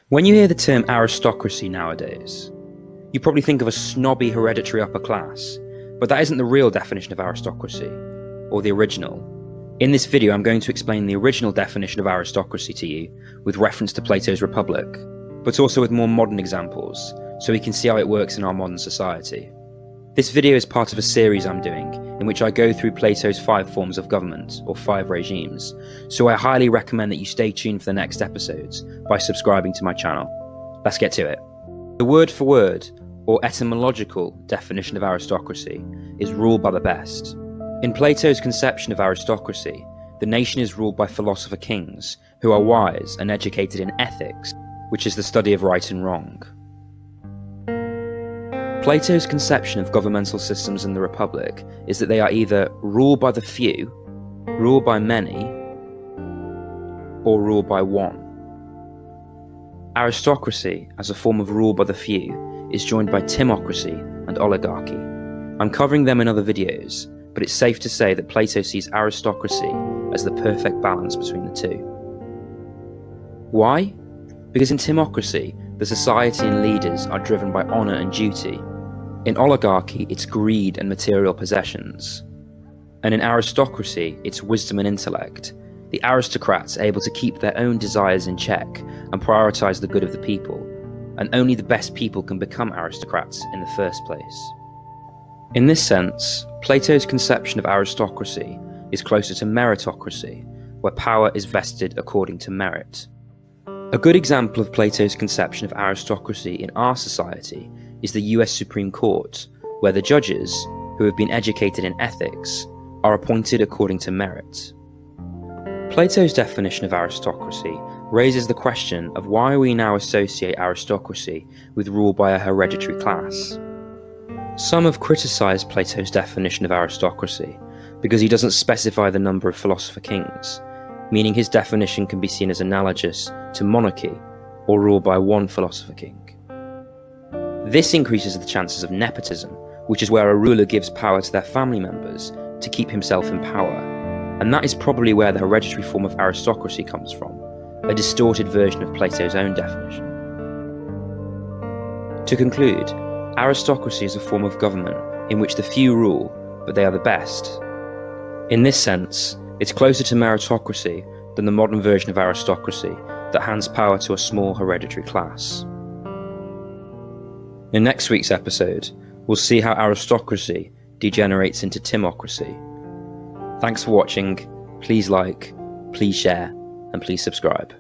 When you hear the term aristocracy nowadays, you probably think of a snobby hereditary upper class, but that isn't the real definition of aristocracy, or the original. In this video, I'm going to explain the original definition of aristocracy to you with reference to Plato's Republic, but also with more modern examples, so we can see how it works in our modern society. This video is part of a series I'm doing, in which I go through Plato's 5 forms of government, or 5 regimes, so I highly recommend that you stay tuned for the next episodes by subscribing to my channel. Let's get to it. The word for word, or etymological definition of aristocracy, is rule by the best. In Plato's conception of aristocracy, the nation is ruled by philosopher kings, who are wise and educated in ethics, which is the study of right and wrong. Plato's conception of governmental systems in the Republic is that they are either rule by the few, rule by many, or rule by one. Aristocracy, as a form of rule by the few, is joined by Timocracy and Oligarchy. I'm covering them in other videos, but it's safe to say that Plato sees aristocracy as the perfect balance between the two. Why? Because in Timocracy, the society and leaders are driven by honour and duty. In oligarchy, it's greed and material possessions. And in aristocracy, it's wisdom and intellect. The aristocrats are able to keep their own desires in check and prioritise the good of the people, and only the best people can become aristocrats in the first place. In this sense, Plato's conception of aristocracy is closer to meritocracy, where power is vested according to merit. A good example of Plato's conception of aristocracy in our society is the US Supreme Court, where the judges, who have been educated in ethics, are appointed according to merit. Plato's definition of aristocracy raises the question of why we now associate aristocracy with rule by a hereditary class. Some have criticised Plato's definition of aristocracy because he doesn't specify the number of philosopher kings, meaning his definition can be seen as analogous to monarchy or rule by one philosopher king. This increases the chances of nepotism, which is where a ruler gives power to their family members to keep himself in power, and that is probably where the hereditary form of aristocracy comes from, a distorted version of Plato's own definition. To conclude, aristocracy is a form of government in which the few rule, but they are the best. In this sense, it's closer to meritocracy than the modern version of aristocracy that hands power to a small hereditary class. In next week's episode, we'll see how aristocracy degenerates into timocracy. Thanks for watching. Please like, please share, and please subscribe.